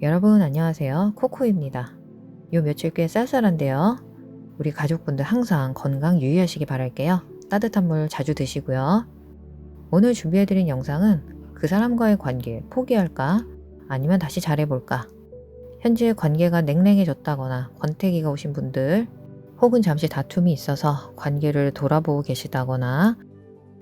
여러분 안녕하세요. 코코입니다. 요 며칠 꽤 쌀쌀한데요. 우리 가족분들 항상 건강 유의하시기 바랄게요. 따뜻한 물 자주 드시고요. 오늘 준비해드린 영상은 그 사람과의 관계 포기할까? 아니면 다시 잘해볼까? 현재 관계가 냉랭해졌다거나 권태기가 오신 분들, 혹은 잠시 다툼이 있어서 관계를 돌아보고 계시다거나,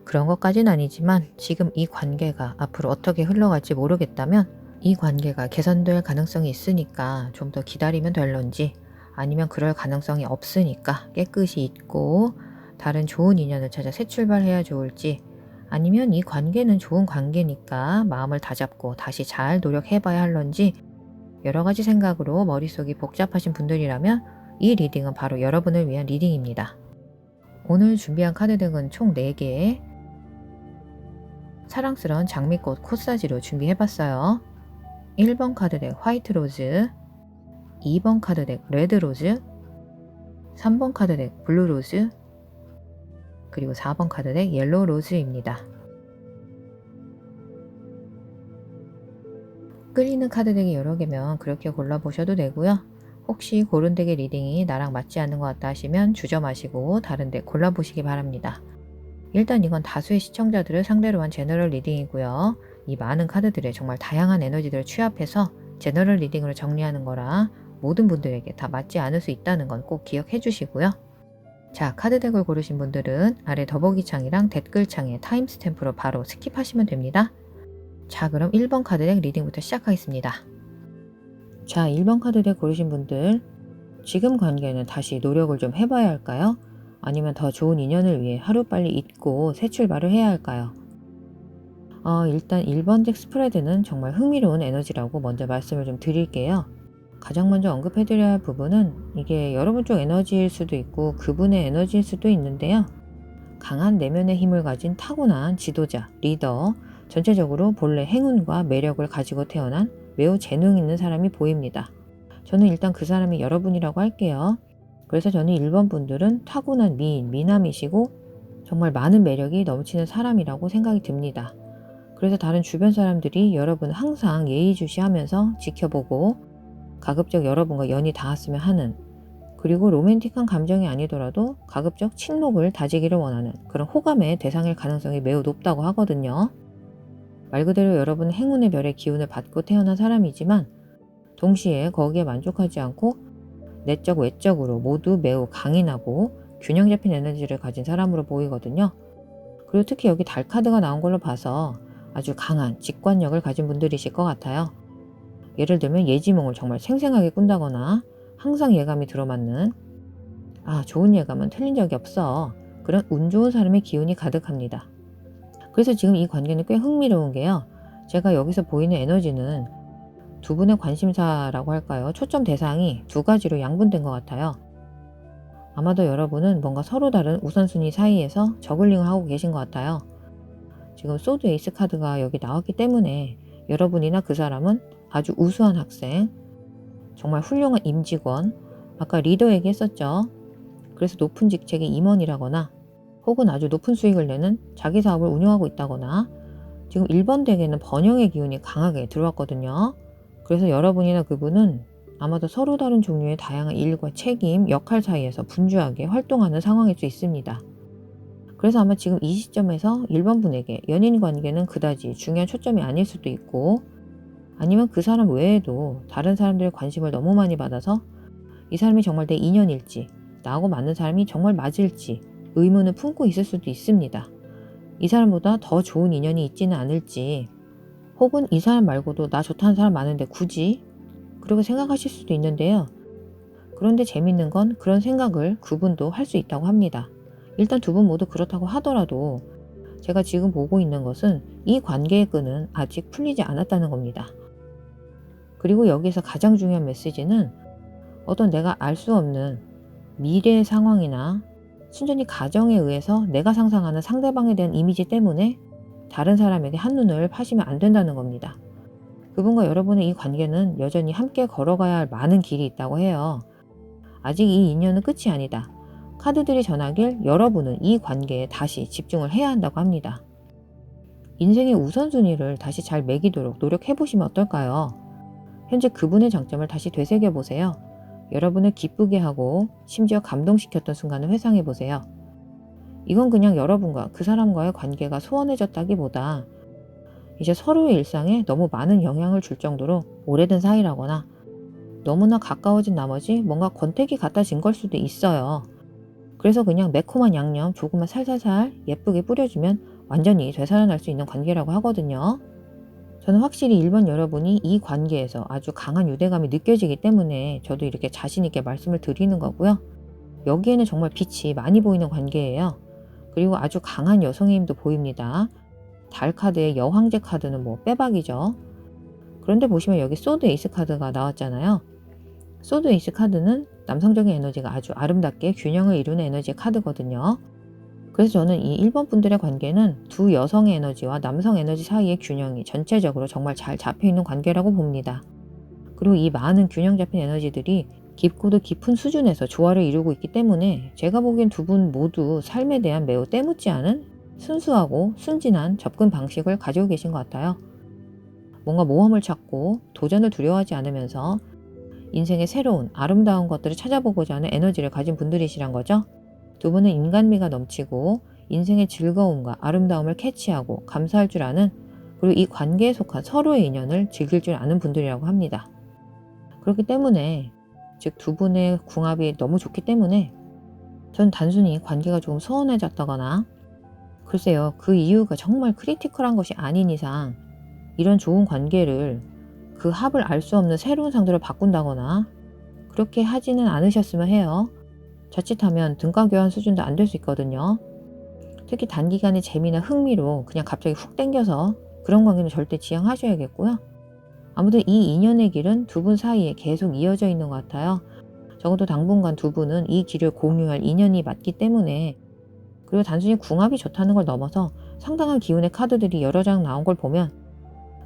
그런 것까진 아니지만 지금 이 관계가 앞으로 어떻게 흘러갈지 모르겠다면 이 관계가 개선될 가능성이 있으니까 좀 더 기다리면 될런지, 아니면 그럴 가능성이 없으니까 깨끗이 잊고 다른 좋은 인연을 찾아 새 출발해야 좋을지, 아니면 이 관계는 좋은 관계니까 마음을 다잡고 다시 잘 노력해봐야 할런지, 여러 가지 생각으로 머릿속이 복잡하신 분들이라면 이 리딩은 바로 여러분을 위한 리딩입니다. 오늘 준비한 카드덱은 총 4개, 사랑스러운 장미꽃 코사지로 준비해봤어요. 1번 카드덱 화이트 로즈, 2번 카드덱 레드 로즈, 3번 카드덱 블루 로즈, 그리고 4번 카드덱 옐로우 로즈입니다. 끌리는 카드덱이 여러 개면 그렇게 골라보셔도 되고요. 혹시 고른 덱의 리딩이 나랑 맞지 않는 것 같다 하시면 주저 마시고 다른 덱 골라보시기 바랍니다. 일단 이건 다수의 시청자들을 상대로 한 제너럴 리딩이고요. 이 많은 카드들의 정말 다양한 에너지들을 취합해서 제너럴 리딩으로 정리하는 거라 모든 분들에게 다 맞지 않을 수 있다는 건 꼭 기억해 주시고요. 자, 카드덱을 고르신 분들은 아래 더보기창이랑 댓글창에 타임스탬프로 바로 스킵하시면 됩니다. 자, 그럼 1번 카드덱 리딩부터 시작하겠습니다. 자, 1번 카드덱 고르신 분들, 지금 관계는 다시 노력을 좀 해봐야 할까요? 아니면 더 좋은 인연을 위해 하루빨리 잊고 새 출발을 해야 할까요? 일단 1번 덱 스프레드는 정말 흥미로운 에너지라고 먼저 말씀을 좀 드릴게요. 가장 먼저 언급해드려야 할 부분은 이게 여러분 쪽 에너지일 수도 있고 그분의 에너지일 수도 있는데요. 강한 내면의 힘을 가진 타고난 지도자, 리더, 전체적으로 본래 행운과 매력을 가지고 태어난 매우 재능 있는 사람이 보입니다. 저는 일단 그 사람이 여러분이라고 할게요. 그래서 저는 1번 분들은 타고난 미인, 미남이시고 정말 많은 매력이 넘치는 사람이라고 생각이 듭니다. 그래서 다른 주변 사람들이 여러분을 항상 예의주시하면서 지켜보고 가급적 여러분과 연이 닿았으면 하는, 그리고 로맨틱한 감정이 아니더라도 가급적 친목을 다지기를 원하는 그런 호감의 대상일 가능성이 매우 높다고 하거든요. 말 그대로 여러분은 행운의 별의 기운을 받고 태어난 사람이지만 동시에 거기에 만족하지 않고 내적 외적으로 모두 매우 강인하고 균형 잡힌 에너지를 가진 사람으로 보이거든요. 그리고 특히 여기 달 카드가 나온 걸로 봐서 아주 강한 직관력을 가진 분들이실 것 같아요. 예를 들면 예지몽을 정말 생생하게 꾼다거나 항상 예감이 들어맞는, 좋은 예감은 틀린 적이 없어, 그런 운 좋은 사람의 기운이 가득합니다. 그래서 지금 이 관계는 꽤 흥미로운 게요. 제가 여기서 보이는 에너지는 두 분의 관심사라고 할까요? 초점 대상이 두 가지로 양분된 것 같아요. 아마도 여러분은 뭔가 서로 다른 우선순위 사이에서 저글링을 하고 계신 것 같아요. 지금 소드 에이스 카드가 여기 나왔기 때문에 여러분이나 그 사람은 아주 우수한 학생, 정말 훌륭한 임직원, 아까 리더 얘기했었죠. 그래서 높은 직책의 임원이라거나 혹은 아주 높은 수익을 내는 자기 사업을 운영하고 있다거나, 지금 1번 덱에는 번영의 기운이 강하게 들어왔거든요. 그래서 여러분이나 그분은 아마도 서로 다른 종류의 다양한 일과 책임, 역할 사이에서 분주하게 활동하는 상황일 수 있습니다. 그래서 아마 지금 이 시점에서 1번 분에게 연인 관계는 그다지 중요한 초점이 아닐 수도 있고, 아니면 그 사람 외에도 다른 사람들의 관심을 너무 많이 받아서 이 사람이 정말 내 인연일지, 나하고 맞는 사람이 정말 맞을지 의문을 품고 있을 수도 있습니다. 이 사람보다 더 좋은 인연이 있지는 않을지, 혹은 이 사람 말고도 나 좋다는 사람 많은데 굳이? 그렇게 생각하실 수도 있는데요. 그런데 재밌는 건 그런 생각을 그분도 할 수 있다고 합니다. 일단 두 분 모두 그렇다고 하더라도 제가 지금 보고 있는 것은 이 관계의 끈은 아직 풀리지 않았다는 겁니다. 그리고 여기서 가장 중요한 메시지는 어떤 내가 알 수 없는 미래의 상황이나 순전히 가정에 의해서 내가 상상하는 상대방에 대한 이미지 때문에 다른 사람에게 한눈을 파시면 안 된다는 겁니다. 그분과 여러분의 이 관계는 여전히 함께 걸어가야 할 많은 길이 있다고 해요. 아직 이 인연은 끝이 아니다. 카드들이 전하길 여러분은 이 관계에 다시 집중을 해야 한다고 합니다. 인생의 우선순위를 다시 잘 매기도록 노력해보시면 어떨까요? 현재 그분의 장점을 다시 되새겨 보세요. 여러분을 기쁘게 하고 심지어 감동시켰던 순간을 회상해 보세요. 이건 그냥 여러분과 그 사람과의 관계가 소원해졌다기보다 이제 서로의 일상에 너무 많은 영향을 줄 정도로 오래된 사이라거나 너무나 가까워진 나머지 뭔가 권태기 같아진 걸 수도 있어요. 그래서 그냥 매콤한 양념 조금만 살살살 예쁘게 뿌려주면 완전히 되살아날 수 있는 관계라고 하거든요. 저는 확실히 1번 여러분이 이 관계에서 아주 강한 유대감이 느껴지기 때문에 저도 이렇게 자신 있게 말씀을 드리는 거고요. 여기에는 정말 빛이 많이 보이는 관계예요. 그리고 아주 강한 여성의 힘도 보입니다. 달 카드의 여황제 카드는 뭐 빼박이죠. 그런데 보시면 여기 소드 에이스 카드가 나왔잖아요. 소드 에이스 카드는 남성적인 에너지가 아주 아름답게 균형을 이루는 에너지의 카드거든요. 그래서 저는 이 1번 분들의 관계는 두 여성의 에너지와 남성 에너지 사이의 균형이 전체적으로 정말 잘 잡혀있는 관계라고 봅니다. 그리고 이 많은 균형 잡힌 에너지들이 깊고도 깊은 수준에서 조화를 이루고 있기 때문에 제가 보기엔 두 분 모두 삶에 대한 매우 때묻지 않은 순수하고 순진한 접근 방식을 가지고 계신 것 같아요. 뭔가 모험을 찾고 도전을 두려워하지 않으면서 인생의 새로운 아름다운 것들을 찾아보고자 하는 에너지를 가진 분들이시란 거죠. 두 분은 인간미가 넘치고 인생의 즐거움과 아름다움을 캐치하고 감사할 줄 아는, 그리고 이 관계에 속한 서로의 인연을 즐길 줄 아는 분들이라고 합니다. 그렇기 때문에 즉 두 분의 궁합이 너무 좋기 때문에 전 단순히 관계가 조금 소원해졌다거나 글쎄요 그 이유가 정말 크리티컬한 것이 아닌 이상 이런 좋은 관계를 그 합을 알 수 없는 새로운 상대로 바꾼다거나 그렇게 하지는 않으셨으면 해요. 자칫하면 등가 교환 수준도 안 될 수 있거든요. 특히 단기간의 재미나 흥미로 그냥 갑자기 훅 땡겨서 그런 관계는 절대 지양하셔야겠고요. 아무튼 이 인연의 길은 두 분 사이에 계속 이어져 있는 것 같아요. 적어도 당분간 두 분은 이 길을 공유할 인연이 맞기 때문에, 그리고 단순히 궁합이 좋다는 걸 넘어서 상당한 기운의 카드들이 여러 장 나온 걸 보면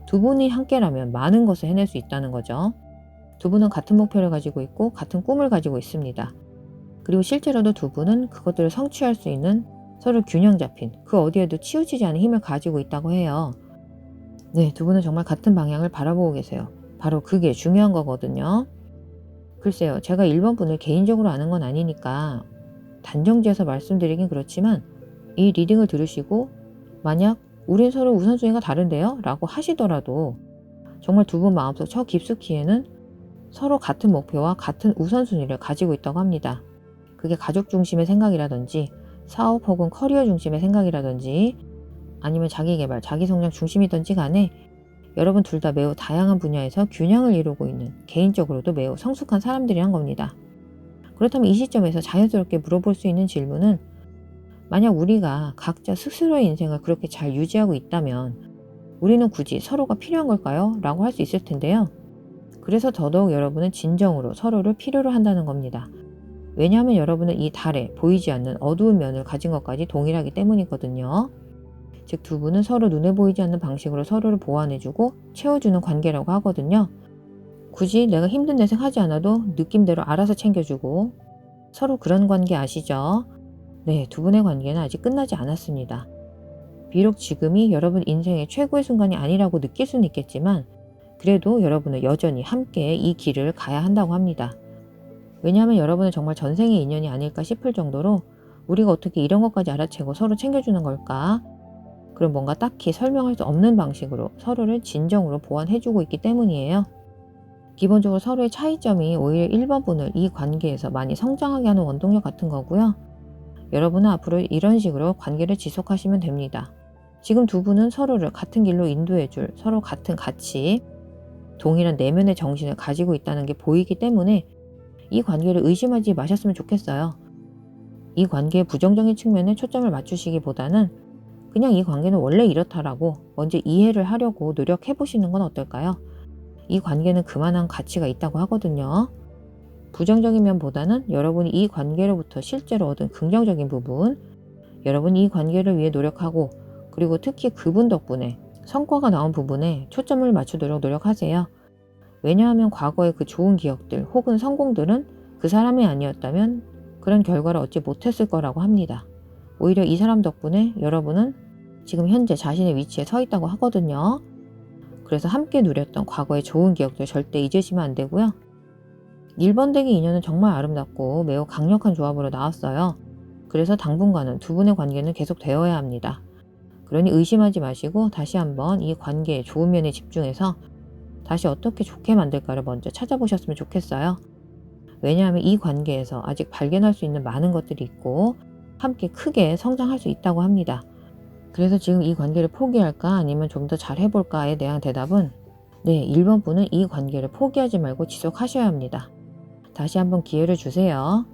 두 분이 함께라면 많은 것을 해낼 수 있다는 거죠. 두 분은 같은 목표를 가지고 있고 같은 꿈을 가지고 있습니다. 그리고 실제로도 두 분은 그것들을 성취할 수 있는 서로 균형 잡힌 그 어디에도 치우치지 않은 힘을 가지고 있다고 해요. 네, 두 분은 정말 같은 방향을 바라보고 계세요. 바로 그게 중요한 거거든요. 글쎄요, 제가 1번 분을 개인적으로 아는 건 아니니까 단정지어서 말씀드리긴 그렇지만 이 리딩을 들으시고 만약 우린 서로 우선순위가 다른데요? 라고 하시더라도 정말 두 분 마음속 저 깊숙이에는 서로 같은 목표와 같은 우선순위를 가지고 있다고 합니다. 그게 가족 중심의 생각이라든지 사업 혹은 커리어 중심의 생각이라든지 아니면 자기개발, 자기성장 중심이든지 간에 여러분 둘 다 매우 다양한 분야에서 균형을 이루고 있는 개인적으로도 매우 성숙한 사람들이란 겁니다. 그렇다면 이 시점에서 자연스럽게 물어볼 수 있는 질문은 만약 우리가 각자 스스로의 인생을 그렇게 잘 유지하고 있다면 우리는 굳이 서로가 필요한 걸까요? 라고 할 수 있을 텐데요. 그래서 더더욱 여러분은 진정으로 서로를 필요로 한다는 겁니다. 왜냐하면 여러분은 이 달에 보이지 않는 어두운 면을 가진 것까지 동일하기 때문이거든요. 즉 두 분은 서로 눈에 보이지 않는 방식으로 서로를 보완해주고 채워주는 관계라고 하거든요. 굳이 내가 힘든 내색 하지 않아도 느낌대로 알아서 챙겨주고 서로 그런 관계 아시죠? 네, 두 분의 관계는 아직 끝나지 않았습니다. 비록 지금이 여러분 인생의 최고의 순간이 아니라고 느낄 수는 있겠지만 그래도 여러분은 여전히 함께 이 길을 가야 한다고 합니다. 왜냐하면 여러분은 정말 전생의 인연이 아닐까 싶을 정도로 우리가 어떻게 이런 것까지 알아채고 서로 챙겨주는 걸까? 그럼 뭔가 딱히 설명할 수 없는 방식으로 서로를 진정으로 보완해주고 있기 때문이에요. 기본적으로 서로의 차이점이 오히려 1번 분을 이 관계에서 많이 성장하게 하는 원동력 같은 거고요. 여러분은 앞으로 이런 식으로 관계를 지속하시면 됩니다. 지금 두 분은 서로를 같은 길로 인도해줄 서로 같은 가치, 동일한 내면의 정신을 가지고 있다는 게 보이기 때문에 이 관계를 의심하지 마셨으면 좋겠어요. 이 관계의 부정적인 측면에 초점을 맞추시기보다는 그냥 이 관계는 원래 이렇다라고 먼저 이해를 하려고 노력해보시는 건 어떨까요? 이 관계는 그만한 가치가 있다고 하거든요. 부정적인 면보다는 여러분이 이 관계로부터 실제로 얻은 긍정적인 부분, 여러분이 이 관계를 위해 노력하고 그리고 특히 그분 덕분에 성과가 나온 부분에 초점을 맞추도록 노력하세요. 왜냐하면 과거의 그 좋은 기억들 혹은 성공들은 그 사람이 아니었다면 그런 결과를 얻지 못했을 거라고 합니다. 오히려 이 사람 덕분에 여러분은 지금 현재 자신의 위치에 서 있다고 하거든요. 그래서 함께 누렸던 과거의 좋은 기억들 절대 잊으시면 안 되고요. 1번 댁의 인연은 정말 아름답고 매우 강력한 조합으로 나왔어요. 그래서 당분간은 두 분의 관계는 계속 되어야 합니다. 그러니 의심하지 마시고 다시 한번 이 관계의 좋은 면에 집중해서 다시 어떻게 좋게 만들까를 먼저 찾아보셨으면 좋겠어요. 왜냐하면 이 관계에서 아직 발견할 수 있는 많은 것들이 있고 함께 크게 성장할 수 있다고 합니다. 그래서 지금 이 관계를 포기할까 아니면 좀 더 잘 해볼까에 대한 대답은 네, 1번 분은 이 관계를 포기하지 말고 지속하셔야 합니다. 다시 한번 기회를 주세요.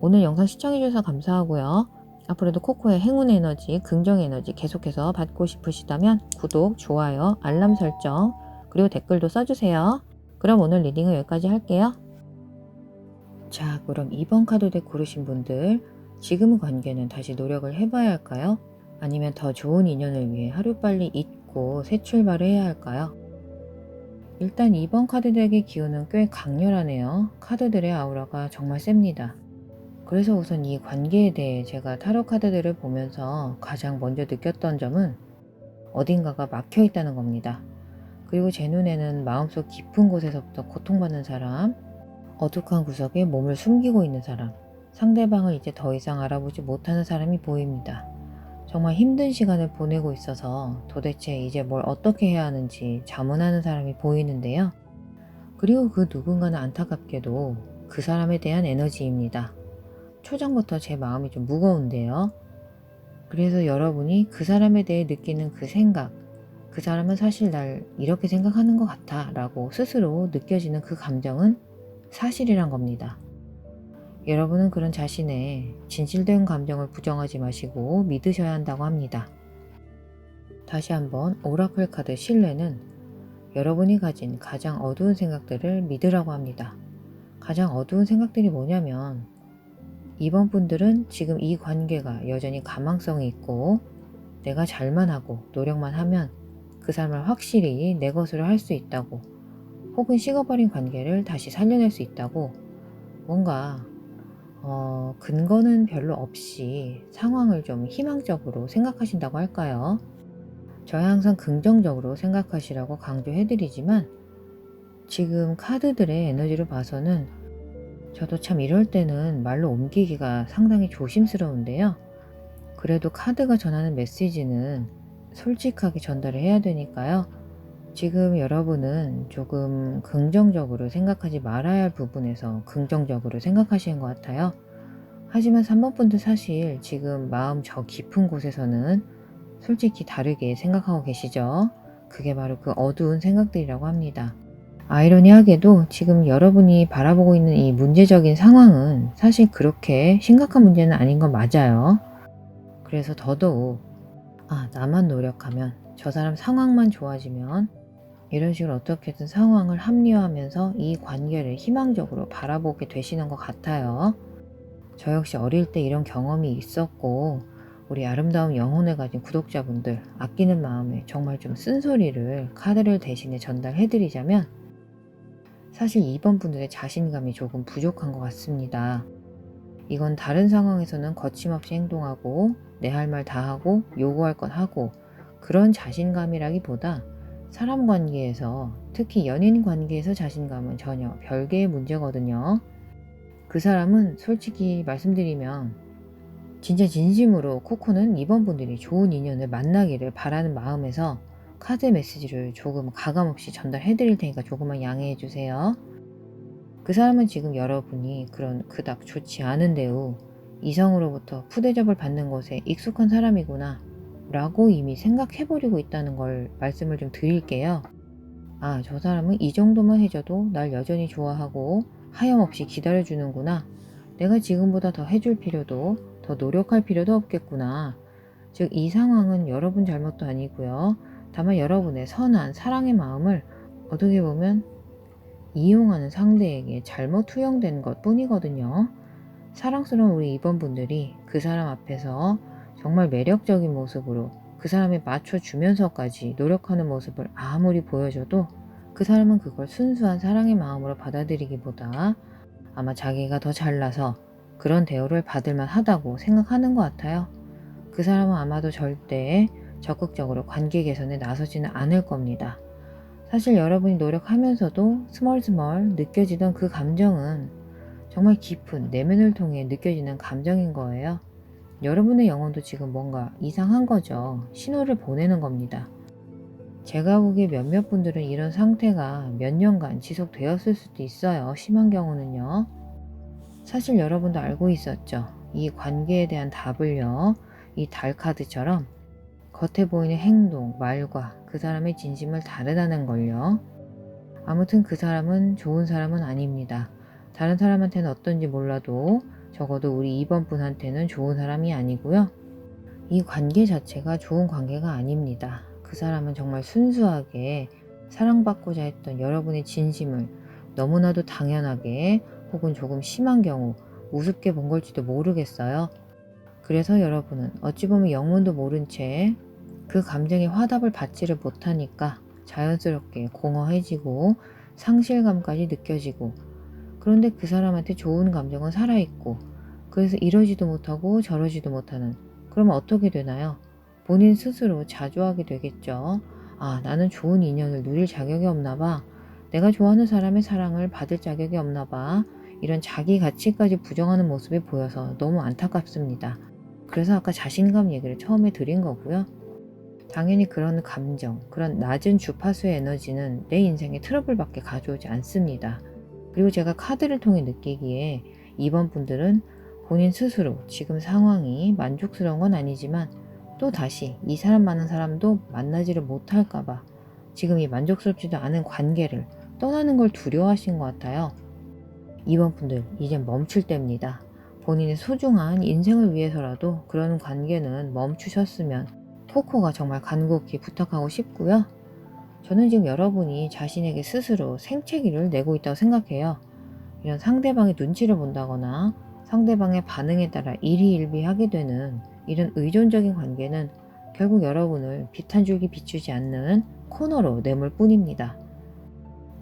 오늘 영상 시청해주셔서 감사하고요. 앞으로도 코코의 행운 에너지, 긍정 에너지 계속해서 받고 싶으시다면 구독, 좋아요, 알람 설정, 그리고 댓글도 써주세요. 그럼 오늘 리딩은 여기까지 할게요. 자, 그럼 2번 카드덱 고르신 분들, 지금 관계는 다시 노력을 해봐야 할까요? 아니면 더 좋은 인연을 위해 하루빨리 잊고 새 출발을 해야 할까요? 일단 2번 카드덱의 기운은 꽤 강렬하네요. 카드들의 아우라가 정말 셉니다. 그래서 우선 이 관계에 대해 제가 타로 카드들을 보면서 가장 먼저 느꼈던 점은 어딘가가 막혀 있다는 겁니다. 그리고 제 눈에는 마음속 깊은 곳에서부터 고통받는 사람, 어둑한 구석에 몸을 숨기고 있는 사람, 상대방을 이제 더 이상 알아보지 못하는 사람이 보입니다. 정말 힘든 시간을 보내고 있어서 도대체 이제 뭘 어떻게 해야 하는지 자문하는 사람이 보이는데요. 그리고 그 누군가는 안타깝게도 그 사람에 대한 에너지입니다. 초장부터 제 마음이 좀 무거운데요. 그래서 여러분이 그 사람에 대해 느끼는 그 생각, 그 사람은 사실 날 이렇게 생각하는 것 같아 라고 스스로 느껴지는 그 감정은 사실이란 겁니다. 여러분은 그런 자신의 진실된 감정을 부정하지 마시고 믿으셔야 한다고 합니다. 다시 한번 오라클 카드 신뢰는 여러분이 가진 가장 어두운 생각들을 믿으라고 합니다. 가장 어두운 생각들이 뭐냐면 2번 분들은 지금 이 관계가 여전히 가망성이 있고 내가 잘만 하고 노력만 하면 그 사람을 확실히 내 것으로 할 수 있다고, 혹은 식어버린 관계를 다시 살려낼 수 있다고, 뭔가 근거는 별로 없이 상황을 좀 희망적으로 생각하신다고 할까요? 저야 항상 긍정적으로 생각하시라고 강조해드리지만 지금 카드들의 에너지를 봐서는 저도 참 이럴 때는 말로 옮기기가 상당히 조심스러운데요. 그래도 카드가 전하는 메시지는 솔직하게 전달을 해야 되니까요. 지금 여러분은 조금 긍정적으로 생각하지 말아야 할 부분에서 긍정적으로 생각하시는 것 같아요. 하지만 3번 분들 사실 지금 마음 저 깊은 곳에서는 솔직히 다르게 생각하고 계시죠. 그게 바로 그 어두운 생각들이라고 합니다. 아이러니하게도 지금 여러분이 바라보고 있는 이 문제적인 상황은 사실 그렇게 심각한 문제는 아닌 건 맞아요. 그래서 더더욱 나만 노력하면, 저 사람 상황만 좋아지면, 이런 식으로 어떻게든 상황을 합리화하면서 이 관계를 희망적으로 바라보게 되시는 것 같아요. 저 역시 어릴 때 이런 경험이 있었고 우리 아름다운 영혼을 가진 구독자분들, 아끼는 마음에 정말 좀 쓴소리를 카드를 대신에 전달해드리자면 사실 2번 분들의 자신감이 조금 부족한 것 같습니다. 이건 다른 상황에서는 거침없이 행동하고 내 할 말 다 하고 요구할 것 하고 그런 자신감이라기보다 사람 관계에서, 특히 연인 관계에서 자신감은 전혀 별개의 문제거든요. 그 사람은 솔직히 말씀드리면 진짜 진심으로 코코는 2번 분들이 좋은 인연을 만나기를 바라는 마음에서 카드 메시지를 조금 가감없이 전달해 드릴 테니까 조금만 양해해 주세요. 그 사람은 지금 여러분이 그런 그닥 좋지 않은 대우, 이성으로부터 푸대접을 받는 것에 익숙한 사람이구나 라고 이미 생각해버리고 있다는 걸 말씀을 좀 드릴게요. 저 사람은 이 정도만 해줘도 날 여전히 좋아하고 하염없이 기다려주는구나. 내가 지금보다 더 해줄 필요도, 더 노력할 필요도 없겠구나. 즉 이 상황은 여러분 잘못도 아니고요. 다만 여러분의 선한 사랑의 마음을 어떻게 보면 이용하는 상대에게 잘못 투영된 것 뿐이거든요. 사랑스러운 우리 2번 분들이 그 사람 앞에서 정말 매력적인 모습으로 그 사람에 맞춰주면서까지 노력하는 모습을 아무리 보여줘도 그 사람은 그걸 순수한 사랑의 마음으로 받아들이기보다 아마 자기가 더 잘나서 그런 대우를 받을 만하다고 생각하는 것 같아요. 그 사람은 아마도 절대 적극적으로 관계 개선에 나서지는 않을 겁니다. 사실 여러분이 노력하면서도 스멀스멀 느껴지던 그 감정은 정말 깊은 내면을 통해 느껴지는 감정인 거예요. 여러분의 영혼도 지금 뭔가 이상한 거죠. 신호를 보내는 겁니다. 제가 보기에 몇몇 분들은 이런 상태가 몇 년간 지속되었을 수도 있어요. 심한 경우는요. 사실 여러분도 알고 있었죠. 이 관계에 대한 답을요. 이 달 카드처럼 겉에 보이는 행동, 말과 그 사람의 진심을 다르다는 걸요. 아무튼 그 사람은 좋은 사람은 아닙니다. 다른 사람한테는 어떤지 몰라도 적어도 우리 2번 분한테는 좋은 사람이 아니고요. 이 관계 자체가 좋은 관계가 아닙니다. 그 사람은 정말 순수하게 사랑받고자 했던 여러분의 진심을 너무나도 당연하게 혹은 조금 심한 경우 우습게 본 걸지도 모르겠어요. 그래서 여러분은 어찌 보면 영문도 모른 채 그 감정에 화답을 받지를 못하니까 자연스럽게 공허해지고 상실감까지 느껴지고, 그런데 그 사람한테 좋은 감정은 살아있고, 그래서 이러지도 못하고 저러지도 못하는, 그러면 어떻게 되나요? 본인 스스로 자조하게 되겠죠. 아, 나는 좋은 인연을 누릴 자격이 없나 봐. 내가 좋아하는 사람의 사랑을 받을 자격이 없나 봐. 이런 자기 가치까지 부정하는 모습이 보여서 너무 안타깝습니다. 그래서 아까 자신감 얘기를 처음에 드린 거고요. 당연히 그런 감정, 그런 낮은 주파수의 에너지는 내 인생에 트러블밖에 가져오지 않습니다. 그리고 제가 카드를 통해 느끼기에 이번 분들은 본인 스스로 지금 상황이 만족스러운 건 아니지만 또 다시 이 사람만한 사람도 만나지를 못할까봐 지금 이 만족스럽지도 않은 관계를 떠나는 걸 두려워하신 것 같아요. 이번 분들 이제 멈출 때입니다. 본인의 소중한 인생을 위해서라도 그런 관계는 멈추셨으면 코코가 정말 간곡히 부탁하고 싶고요. 저는 지금 여러분이 자신에게 스스로 생채기를 내고 있다고 생각해요. 이런 상대방의 눈치를 본다거나 상대방의 반응에 따라 일희일비하게 되는 이런 의존적인 관계는 결국 여러분을 빛 한 줄기 비추지 않는 코너로 내몰 뿐입니다.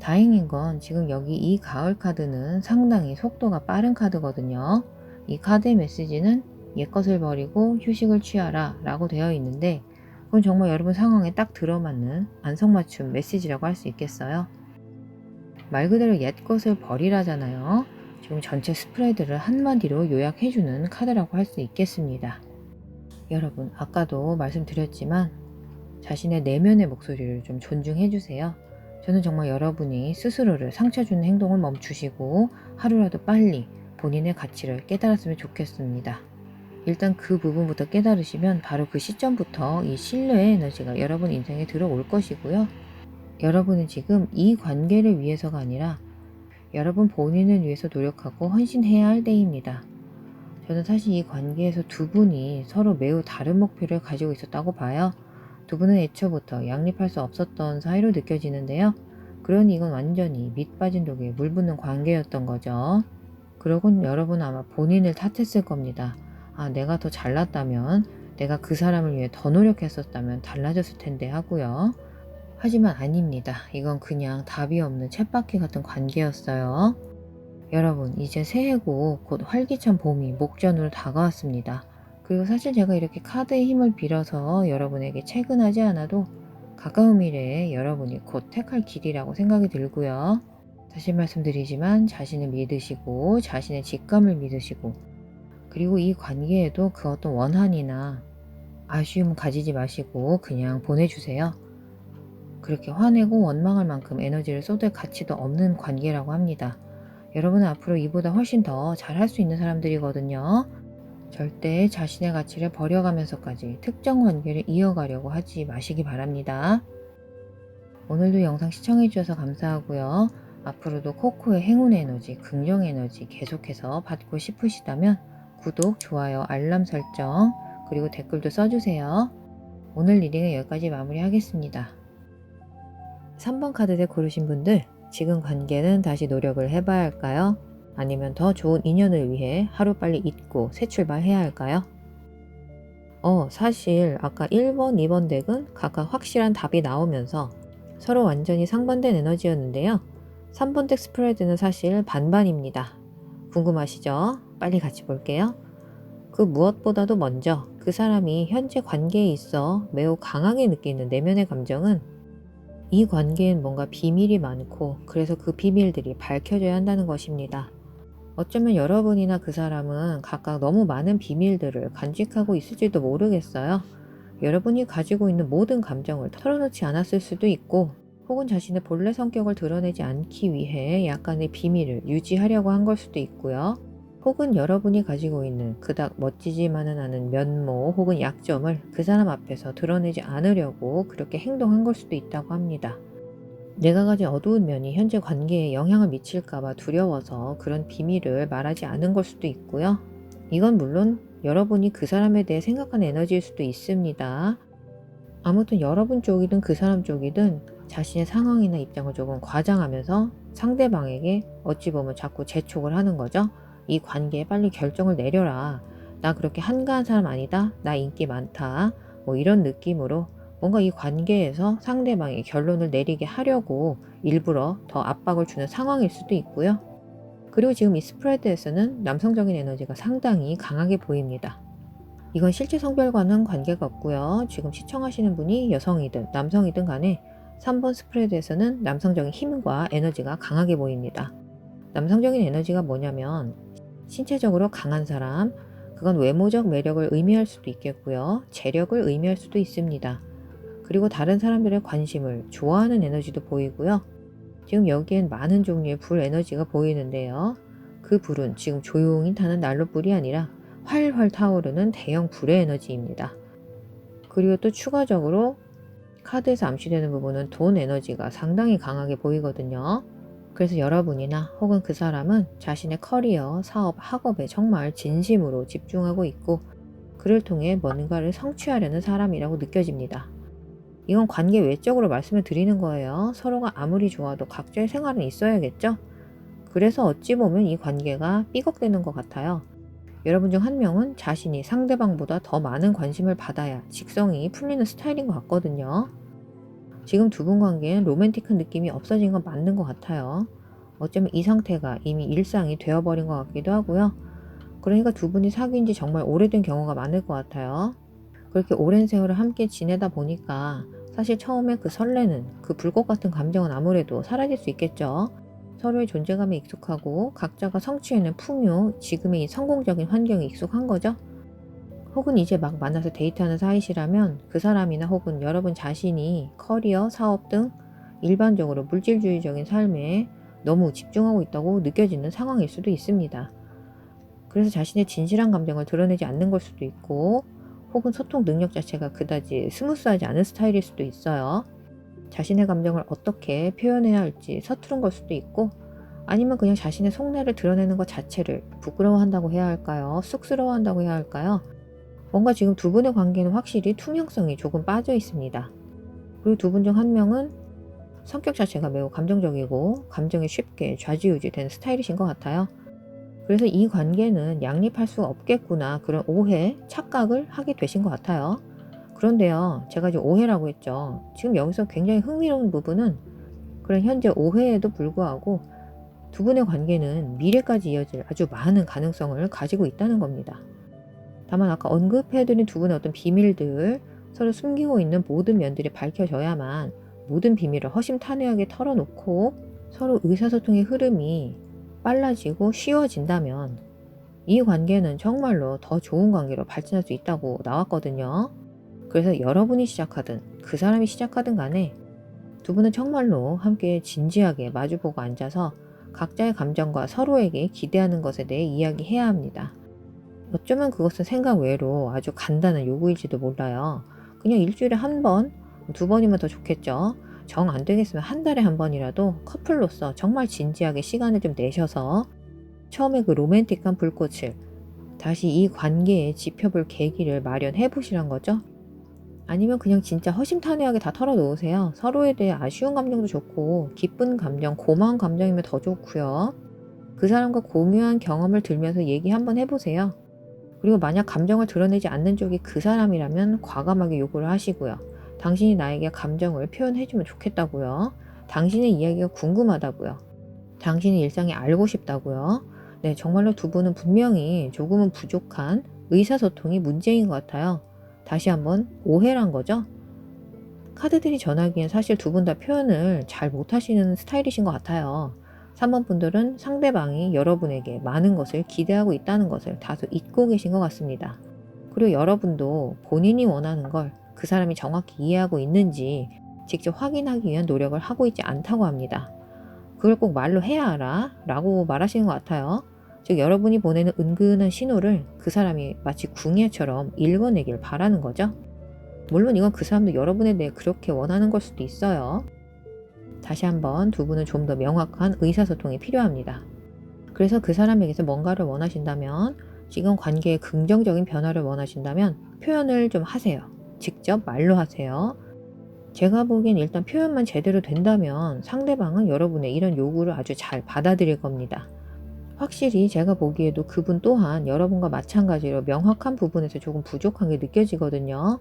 다행인 건 지금 여기 이 가을 카드는 상당히 속도가 빠른 카드거든요. 이 카드의 메시지는 옛것을 버리고 휴식을 취하라 라고 되어 있는데, 그건 정말 여러분 상황에 딱 들어맞는 안성맞춤 메시지라고 할 수 있겠어요. 말 그대로 옛것을 버리라잖아요. 지금 전체 스프레드를 한마디로 요약해주는 카드라고 할 수 있겠습니다. 여러분, 아까도 말씀드렸지만 자신의 내면의 목소리를 좀 존중해주세요. 저는 정말 여러분이 스스로를 상처 주는 행동을 멈추시고 하루라도 빨리 본인의 가치를 깨달았으면 좋겠습니다. 일단 그 부분부터 깨달으시면 바로 그 시점부터 이 신뢰의 에너지가 여러분 인생에 들어올 것이고요. 여러분은 지금 이 관계를 위해서가 아니라 여러분 본인을 위해서 노력하고 헌신해야 할 때입니다. 저는 사실 이 관계에서 두 분이 서로 매우 다른 목표를 가지고 있었다고 봐요. 두 분은 애초부터 양립할 수 없었던 사이로 느껴지는데요. 그러니 이건 완전히 밑 빠진 독에 물 붓는 관계였던 거죠. 그러곤 여러분은 아마 본인을 탓했을 겁니다. 아, 내가 더 잘났다면, 내가 그 사람을 위해 더 노력했었다면 달라졌을 텐데 하고요. 하지만 아닙니다. 이건 그냥 답이 없는 쳇바퀴 같은 관계였어요. 여러분, 이제 새해고 곧 활기찬 봄이 목전으로 다가왔습니다. 그리고 사실 제가 이렇게 카드의 힘을 빌어서 여러분에게 채근하지 않아도 가까운 미래에 여러분이 곧 택할 길이라고 생각이 들고요. 다시 말씀드리지만 자신을 믿으시고 자신의 직감을 믿으시고, 그리고 이 관계에도 그 어떤 원한이나 아쉬움 가지지 마시고 그냥 보내주세요. 그렇게 화내고 원망할 만큼 에너지를 쏟을 가치도 없는 관계라고 합니다. 여러분은 앞으로 이보다 훨씬 더 잘할 수 있는 사람들이거든요. 절대 자신의 가치를 버려가면서까지 특정 관계를 이어가려고 하지 마시기 바랍니다. 오늘도 영상 시청해주셔서 감사하고요. 앞으로도 코코의 행운 에너지, 긍정 에너지 계속해서 받고 싶으시다면 구독, 좋아요, 알람 설정, 그리고 댓글도 써주세요. 오늘 리딩은 여기까지 마무리하겠습니다. 3번 카드를 고르신 분들, 지금 관계는 다시 노력을 해봐야 할까요? 아니면 더 좋은 인연을 위해 하루빨리 잊고 새 출발해야 할까요? 사실 아까 1번, 2번 덱은 각각 확실한 답이 나오면서 서로 완전히 상반된 에너지였는데요. 3번 덱 스프레드는 사실 반반입니다. 궁금하시죠? 빨리 같이 볼게요. 그 무엇보다도 먼저 그 사람이 현재 관계에 있어 매우 강하게 느끼는 내면의 감정은 이 관계엔 뭔가 비밀이 많고 그래서 그 비밀들이 밝혀져야 한다는 것입니다. 어쩌면 여러분이나 그 사람은 각각 너무 많은 비밀들을 간직하고 있을지도 모르겠어요. 여러분이 가지고 있는 모든 감정을 털어놓지 않았을 수도 있고, 혹은 자신의 본래 성격을 드러내지 않기 위해 약간의 비밀을 유지하려고 한 걸 수도 있고요. 혹은 여러분이 가지고 있는 그닥 멋지지만은 않은 면모 혹은 약점을 그 사람 앞에서 드러내지 않으려고 그렇게 행동한 걸 수도 있다고 합니다. 내가 가진 어두운 면이 현재 관계에 영향을 미칠까봐 두려워서 그런 비밀을 말하지 않은 걸 수도 있고요. 이건 물론 여러분이 그 사람에 대해 생각하는 에너지일 수도 있습니다. 아무튼 여러분 쪽이든 그 사람 쪽이든 자신의 상황이나 입장을 조금 과장하면서 상대방에게 어찌 보면 자꾸 재촉을 하는 거죠. 이 관계에 빨리 결정을 내려라. 나 그렇게 한가한 사람 아니다. 나 인기 많다. 뭐 이런 느낌으로 뭔가 이 관계에서 상대방이 결론을 내리게 하려고 일부러 더 압박을 주는 상황일 수도 있고요. 그리고 지금 이 스프레드에서는 남성적인 에너지가 상당히 강하게 보입니다. 이건 실제 성별과는 관계가 없고요. 지금 시청하시는 분이 여성이든 남성이든 간에 3번 스프레드에서는 남성적인 힘과 에너지가 강하게 보입니다. 남성적인 에너지가 뭐냐면 신체적으로 강한 사람, 그건 외모적 매력을 의미할 수도 있겠고요. 재력을 의미할 수도 있습니다. 그리고 다른 사람들의 관심을 좋아하는 에너지도 보이고요. 지금 여기엔 많은 종류의 불 에너지가 보이는데요. 그 불은 지금 조용히 타는 난로불이 아니라 활활 타오르는 대형 불의 에너지입니다. 그리고 또 추가적으로 카드에서 암시되는 부분은 돈 에너지가 상당히 강하게 보이거든요. 그래서 여러분이나 혹은 그 사람은 자신의 커리어, 사업, 학업에 정말 진심으로 집중하고 있고 그를 통해 뭔가를 성취하려는 사람이라고 느껴집니다. 이건 관계 외적으로 말씀을 드리는 거예요. 서로가 아무리 좋아도 각자의 생활은 있어야겠죠? 그래서 어찌 보면 이 관계가 삐걱대는 것 같아요. 여러분 중 한 명은 자신이 상대방보다 더 많은 관심을 받아야 직성이 풀리는 스타일인 것 같거든요. 지금 두 분 관계엔 로맨틱한 느낌이 없어진 건 맞는 것 같아요. 어쩌면 이 상태가 이미 일상이 되어버린 것 같기도 하고요. 그러니까 두 분이 사귄 지 정말 오래된 경우가 많을 것 같아요. 그렇게 오랜 세월을 함께 지내다 보니까 사실 처음에 그 설레는 그 불꽃 같은 감정은 아무래도 사라질 수 있겠죠. 서로의 존재감에 익숙하고 각자가 성취해낸 풍요, 지금의 이 성공적인 환경에 익숙한 거죠. 혹은 이제 막 만나서 데이트하는 사이시라면 그 사람이나 혹은 여러분 자신이 커리어, 사업 등 일반적으로 물질주의적인 삶에 너무 집중하고 있다고 느껴지는 상황일 수도 있습니다. 그래서 자신의 진실한 감정을 드러내지 않는 걸 수도 있고, 혹은 소통 능력 자체가 그다지 스무스하지 않은 스타일일 수도 있어요. 자신의 감정을 어떻게 표현해야 할지 서투른 걸 수도 있고, 아니면 그냥 자신의 속내를 드러내는 것 자체를 부끄러워한다고 해야 할까요? 쑥스러워한다고 해야 할까요? 뭔가 지금 두 분의 관계는 확실히 투명성이 조금 빠져 있습니다. 그리고 두 분 중 한 명은 성격 자체가 매우 감정적이고 감정에 쉽게 좌지우지 되는 스타일이신 것 같아요. 그래서 이 관계는 양립할 수 없겠구나 그런 오해, 착각을 하게 되신 것 같아요. 그런데요, 제가 지금 오해라고 했죠. 지금 여기서 굉장히 흥미로운 부분은 그런 현재 오해에도 불구하고 두 분의 관계는 미래까지 이어질 아주 많은 가능성을 가지고 있다는 겁니다. 다만 아까 언급해드린 두 분의 어떤 비밀들, 서로 숨기고 있는 모든 면들이 밝혀져야만 모든 비밀을 허심탄회하게 털어놓고 서로 의사소통의 흐름이 빨라지고 쉬워진다면 이 관계는 정말로 더 좋은 관계로 발전할 수 있다고 나왔거든요. 그래서 여러분이 시작하든 그 사람이 시작하든 간에 두 분은 정말로 함께 진지하게 마주보고 앉아서 각자의 감정과 서로에게 기대하는 것에 대해 이야기해야 합니다. 어쩌면 그것은 생각 외로 아주 간단한 요구일지도 몰라요. 그냥 일주일에 한 번, 두 번이면 더 좋겠죠. 정 안 되겠으면 한 달에 한 번이라도 커플로서 정말 진지하게 시간을 좀 내셔서 처음에 그 로맨틱한 불꽃을 다시 이 관계에 지펴볼 계기를 마련해 보시란 거죠. 아니면 그냥 진짜 허심탄회하게 다 털어놓으세요. 서로에 대해 아쉬운 감정도 좋고 기쁜 감정, 고마운 감정이면 더 좋고요. 그 사람과 공유한 경험을 들면서 얘기 한번 해보세요. 그리고 만약 감정을 드러내지 않는 쪽이 그 사람이라면 과감하게 요구를 하시고요. 당신이 나에게 감정을 표현해주면 좋겠다고요. 당신의 이야기가 궁금하다고요. 당신의 일상이 알고 싶다고요. 네, 정말로 두 분은 분명히 조금은 부족한 의사소통이 문제인 것 같아요. 다시 한번 오해란 거죠. 카드들이 전하기엔 사실 두 분 다 표현을 잘 못하시는 스타일이신 것 같아요. 3번 분들은 상대방이 여러분에게 많은 것을 기대하고 있다는 것을 다소 잊고 계신 것 같습니다. 그리고 여러분도 본인이 원하는 걸 그 사람이 정확히 이해하고 있는지 직접 확인하기 위한 노력을 하고 있지 않다고 합니다. 그걸 꼭 말로 해야 알아 라고 말하시는 것 같아요. 즉 여러분이 보내는 은근한 신호를 그 사람이 마치 궁예처럼 읽어내길 바라는 거죠. 물론 이건 그 사람도 여러분에 대해 그렇게 원하는 걸 수도 있어요. 다시 한번 두 분은 좀 더 명확한 의사소통이 필요합니다. 그래서 그 사람에게서 뭔가를 원하신다면, 지금 관계에 긍정적인 변화를 원하신다면 표현을 좀 하세요. 직접 말로 하세요. 제가 보기엔 일단 표현만 제대로 된다면 상대방은 여러분의 이런 요구를 아주 잘 받아들일 겁니다. 확실히 제가 보기에도 그분 또한 여러분과 마찬가지로 명확한 부분에서 조금 부족한 게 느껴지거든요.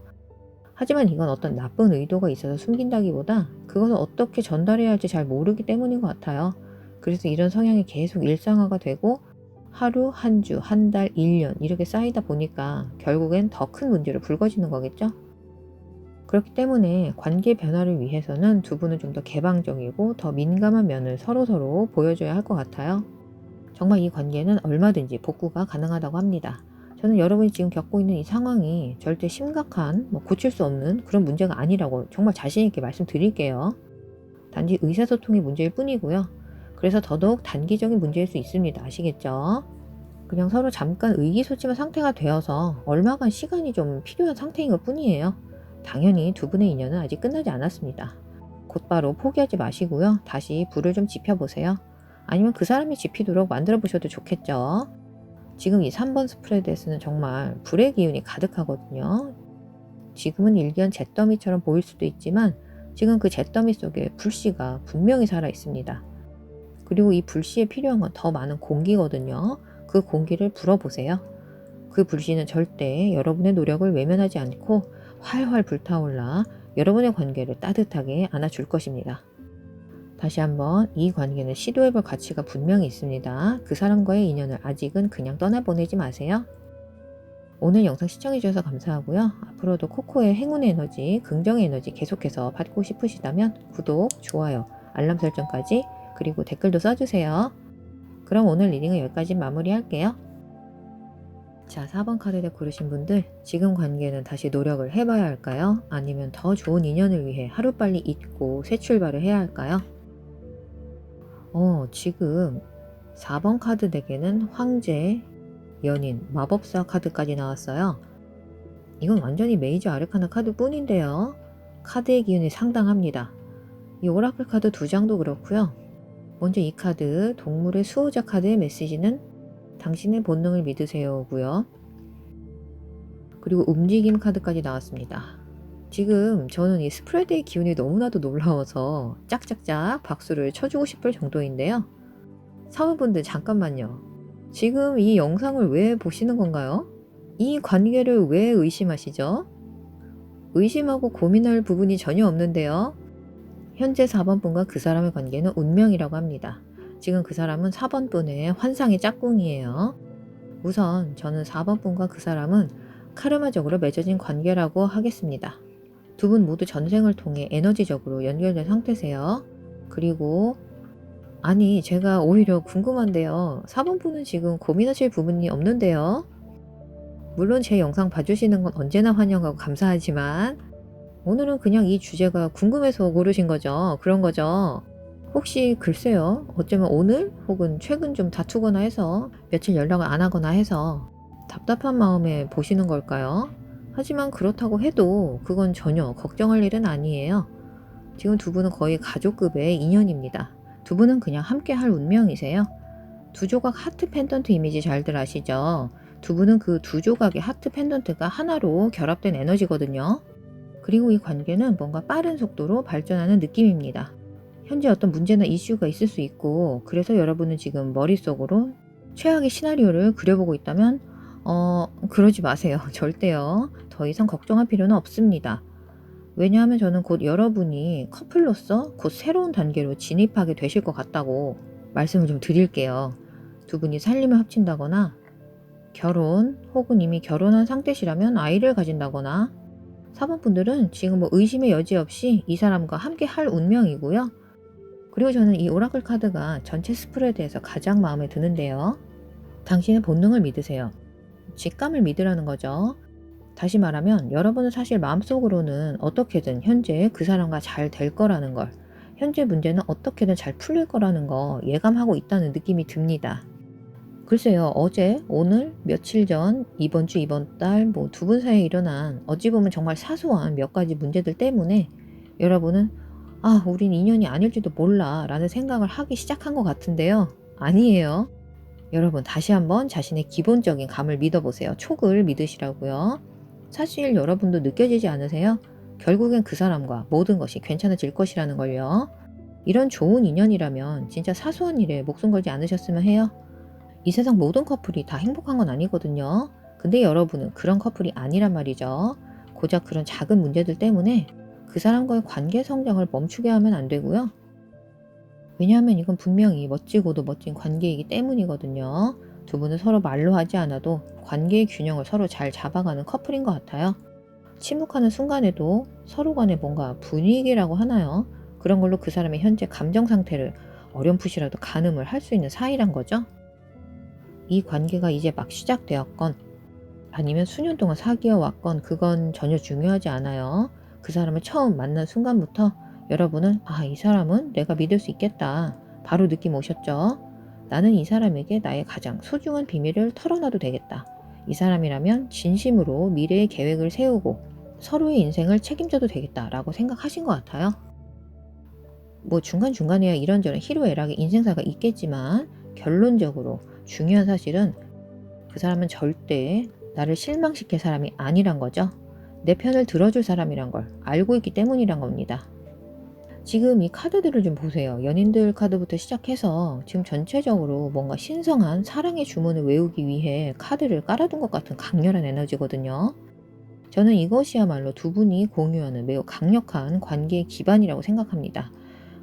하지만 이건 어떤 나쁜 의도가 있어서 숨긴다기보다 그것을 어떻게 전달해야 할지 잘 모르기 때문인 것 같아요. 그래서 이런 성향이 계속 일상화가 되고 하루, 한 주, 한 달, 1년 이렇게 쌓이다 보니까 결국엔 더 큰 문제로 불거지는 거겠죠? 그렇기 때문에 관계 변화를 위해서는 두 분은 좀 더 개방적이고 더 민감한 면을 서로서로 보여줘야 할 것 같아요. 정말 이 관계는 얼마든지 복구가 가능하다고 합니다. 저는 여러분이 지금 겪고 있는 이 상황이 절대 심각한, 고칠 수 없는 그런 문제가 아니라고 정말 자신 있게 말씀드릴게요. 단지 의사소통의 문제일 뿐이고요. 그래서 더더욱 단기적인 문제일 수 있습니다. 아시겠죠? 그냥 서로 잠깐 의기소침한 상태가 되어서 얼마간 시간이 좀 필요한 상태인 것 뿐이에요. 당연히 두 분의 인연은 아직 끝나지 않았습니다. 곧바로 포기하지 마시고요. 다시 불을 좀 지펴보세요. 아니면 그 사람이 지피도록 만들어 보셔도 좋겠죠. 지금 이 3번 스프레드에서는 정말 불의 기운이 가득하거든요. 지금은 일견 잿더미처럼 보일 수도 있지만 지금 그 잿더미 속에 불씨가 분명히 살아 있습니다. 그리고 이 불씨에 필요한 건 더 많은 공기거든요. 그 공기를 불어보세요. 그 불씨는 절대 여러분의 노력을 외면하지 않고 활활 불타올라 여러분의 관계를 따뜻하게 안아줄 것입니다. 다시 한번 이 관계는 시도해볼 가치가 분명히 있습니다. 그 사람과의 인연을 아직은 그냥 떠나보내지 마세요. 오늘 영상 시청해주셔서 감사하고요. 앞으로도 코코의 행운의 에너지, 긍정의 에너지 계속해서 받고 싶으시다면 구독, 좋아요, 알람 설정까지, 그리고 댓글도 써주세요. 그럼 오늘 리딩은 여기까지 마무리할게요. 자, 4번 카드를 고르신 분들, 지금 관계는 다시 노력을 해봐야 할까요? 아니면 더 좋은 인연을 위해 하루빨리 잊고 새 출발을 해야 할까요? 지금 4번 카드 덱에는 황제, 연인, 마법사 카드까지 나왔어요. 이건 완전히 메이저 아르카나 카드 뿐인데요. 카드의 기운이 상당합니다. 이 오라클 카드 2장도 그렇고요. 먼저 이 카드, 동물의 수호자 카드의 메시지는 당신의 본능을 믿으세요고요. 그리고 움직임 카드까지 나왔습니다. 지금 저는 이 스프레드의 기운이 너무나도 놀라워서 짝짝짝 박수를 쳐주고 싶을 정도인데요. 사모분들 잠깐만요. 지금 이 영상을 왜 보시는 건가요? 이 관계를 왜 의심하시죠? 의심하고 고민할 부분이 전혀 없는데요. 현재 4번 분과 그 사람의 관계는 운명이라고 합니다. 지금 그 사람은 4번 분의 환상의 짝꿍이에요. 우선 저는 4번 분과 그 사람은 카르마적으로 맺어진 관계라고 하겠습니다. 두 분 모두 전생을 통해 에너지적으로 연결된 상태세요. 그리고 아니, 제가 오히려 궁금한데요. 4번 분은 지금 고민하실 부분이 없는데요. 물론 제 영상 봐주시는 건 언제나 환영하고 감사하지만 오늘은 그냥 이 주제가 궁금해서 고르신 거죠. 그런 거죠. 혹시 글쎄요. 어쩌면 오늘 혹은 최근 좀 다투거나 해서 며칠 연락을 안 하거나 해서 답답한 마음에 보시는 걸까요? 하지만 그렇다고 해도 그건 전혀 걱정할 일은 아니에요. 지금 두 분은 거의 가족급의 인연입니다. 두 분은 그냥 함께 할 운명이세요. 두 조각 하트 펜던트 이미지 잘들 아시죠? 두 분은 그 두 조각의 하트 펜던트가 하나로 결합된 에너지거든요. 그리고 이 관계는 뭔가 빠른 속도로 발전하는 느낌입니다. 현재 어떤 문제나 이슈가 있을 수 있고, 그래서 여러분은 지금 머릿속으로 최악의 시나리오를 그려보고 있다면 그러지 마세요. 절대요. 더 이상 걱정할 필요는 없습니다. 왜냐하면 저는 곧 여러분이 커플로서 곧 새로운 단계로 진입하게 되실 것 같다고 말씀을 좀 드릴게요. 두 분이 살림을 합친다거나 결혼 혹은 이미 결혼한 상태시라면 아이를 가진다거나 4번 분들은 지금 뭐 의심의 여지 없이 이 사람과 함께 할 운명이고요. 그리고 저는 이 오라클 카드가 전체 스프레드에서 가장 마음에 드는데요. 당신의 본능을 믿으세요. 직감을 믿으라는 거죠. 다시 말하면 여러분은 사실 마음속으로는 어떻게든 현재 그 사람과 잘 될 거라는 걸, 현재 문제는 어떻게든 잘 풀릴 거라는 거 예감하고 있다는 느낌이 듭니다. 글쎄요, 어제, 오늘, 며칠 전, 이번 주, 이번 달, 뭐 두 분 사이에 일어난 어찌 보면 정말 사소한 몇 가지 문제들 때문에 여러분은 우린 인연이 아닐지도 몰라 라는 생각을 하기 시작한 것 같은데요. 아니에요. 여러분 다시 한번 자신의 기본적인 감을 믿어보세요. 촉을 믿으시라고요. 사실 여러분도 느껴지지 않으세요? 결국엔 그 사람과 모든 것이 괜찮아질 것이라는 걸요. 이런 좋은 인연이라면 진짜 사소한 일에 목숨 걸지 않으셨으면 해요. 이 세상 모든 커플이 다 행복한 건 아니거든요. 근데 여러분은 그런 커플이 아니란 말이죠. 고작 그런 작은 문제들 때문에 그 사람과의 관계 성장을 멈추게 하면 안 되고요. 왜냐하면 이건 분명히 멋지고도 멋진 관계이기 때문이거든요. 두 분은 서로 말로 하지 않아도 관계의 균형을 서로 잘 잡아가는 커플인 것 같아요. 침묵하는 순간에도 서로 간에 뭔가 분위기라고 하나요? 그런 걸로 그 사람의 현재 감정 상태를 어렴풋이라도 가늠을 할 수 있는 사이란 거죠. 이 관계가 이제 막 시작되었건 아니면 수년 동안 사귀어 왔건 그건 전혀 중요하지 않아요. 그 사람을 처음 만난 순간부터 여러분은 이 사람은 내가 믿을 수 있겠다. 바로 느낌 오셨죠? 나는 이 사람에게 나의 가장 소중한 비밀을 털어놔도 되겠다. 이 사람이라면 진심으로 미래의 계획을 세우고 서로의 인생을 책임져도 되겠다라고 생각하신 것 같아요. 뭐 중간중간에야 이런저런 희로애락의 인생사가 있겠지만 결론적으로 중요한 사실은 그 사람은 절대 나를 실망시킬 사람이 아니란 거죠. 내 편을 들어줄 사람이란 걸 알고 있기 때문이란 겁니다. 지금 이 카드들을 좀 보세요. 연인들 카드부터 시작해서 지금 전체적으로 뭔가 신성한 사랑의 주문을 외우기 위해 카드를 깔아둔 것 같은 강렬한 에너지거든요. 저는 이것이야말로 두 분이 공유하는 매우 강력한 관계의 기반이라고 생각합니다.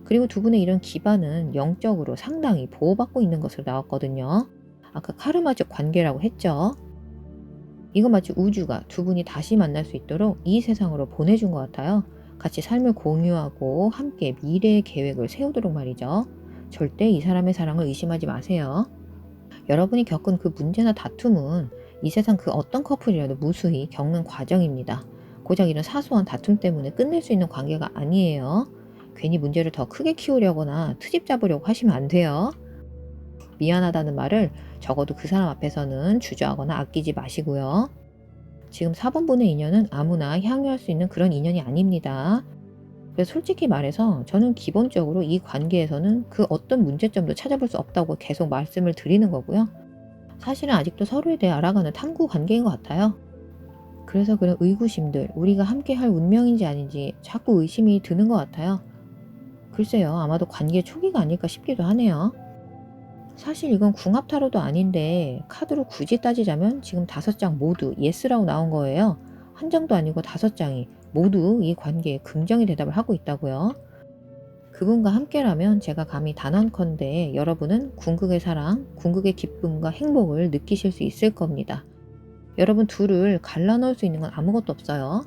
그리고 두 분의 이런 기반은 영적으로 상당히 보호받고 있는 것으로 나왔거든요. 아까 카르마적 관계라고 했죠. 이거 마치 우주가 두 분이 다시 만날 수 있도록 이 세상으로 보내준 것 같아요. 같이 삶을 공유하고 함께 미래의 계획을 세우도록 말이죠. 절대 이 사람의 사랑을 의심하지 마세요. 여러분이 겪은 그 문제나 다툼은 이 세상 그 어떤 커플이라도 무수히 겪는 과정입니다. 고작 이런 사소한 다툼 때문에 끝낼 수 있는 관계가 아니에요. 괜히 문제를 더 크게 키우려거나 트집 잡으려고 하시면 안 돼요. 미안하다는 말을 적어도 그 사람 앞에서는 주저하거나 아끼지 마시고요. 지금 4번분의 인연은 아무나 향유할 수 있는 그런 인연이 아닙니다. 그래서 솔직히 말해서 저는 기본적으로 이 관계에서는 그 어떤 문제점도 찾아볼 수 없다고 계속 말씀을 드리는 거고요. 사실은 아직도 서로에 대해 알아가는 탐구 관계인 것 같아요. 그래서 그런 의구심들, 우리가 함께 할 운명인지 아닌지 자꾸 의심이 드는 것 같아요. 글쎄요, 아마도 관계 초기가 아닐까 싶기도 하네요. 사실 이건 궁합타로도 아닌데 카드로 굳이 따지자면 지금 5장 모두 예스라고 나온 거예요. 한 장도 아니고 5장이 모두 이 관계에 긍정의 대답을 하고 있다고요. 그분과 함께라면 제가 감히 단언컨대 여러분은 궁극의 사랑, 궁극의 기쁨과 행복을 느끼실 수 있을 겁니다. 여러분 둘을 갈라놓을 수 있는 건 아무것도 없어요.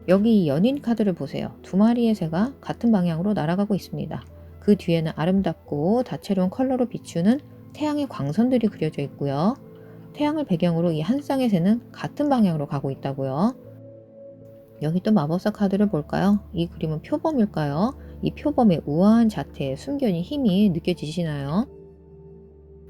여기 이 연인 카드를 보세요. 두 마리의 새가 같은 방향으로 날아가고 있습니다. 그 뒤에는 아름답고 다채로운 컬러로 비추는 태양의 광선들이 그려져 있고요. 태양을 배경으로 이 한 쌍의 새는 같은 방향으로 가고 있다고요. 여기 또 마법사 카드를 볼까요? 이 그림은 표범일까요? 이 표범의 우아한 자태에 숨겨진 힘이 느껴지시나요?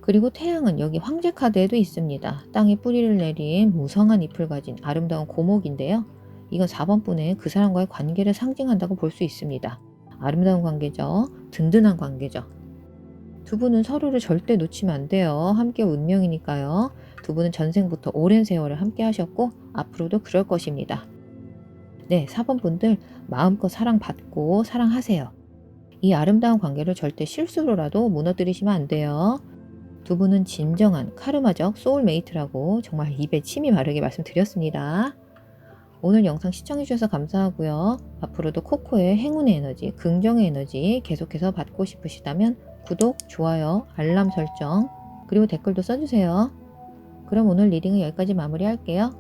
그리고 태양은 여기 황제 카드에도 있습니다. 땅에 뿌리를 내린 무성한 잎을 가진 아름다운 고목인데요. 이건 4번분의 그 사람과의 관계를 상징한다고 볼 수 있습니다. 아름다운 관계죠. 든든한 관계죠. 두 분은 서로를 절대 놓치면 안 돼요. 함께 운명이니까요. 두 분은 전생부터 오랜 세월을 함께 하셨고 앞으로도 그럴 것입니다. 네, 4번 분들 마음껏 사랑받고 사랑하세요. 이 아름다운 관계를 절대 실수로라도 무너뜨리시면 안 돼요. 두 분은 진정한 카르마적 소울메이트라고 정말 입에 침이 마르게 말씀드렸습니다. 오늘 영상 시청해주셔서 감사하고요. 앞으로도 코코의 행운의 에너지, 긍정의 에너지 계속해서 받고 싶으시다면 구독, 좋아요, 알람 설정, 그리고 댓글도 써주세요. 그럼 오늘 리딩은 여기까지 마무리할게요.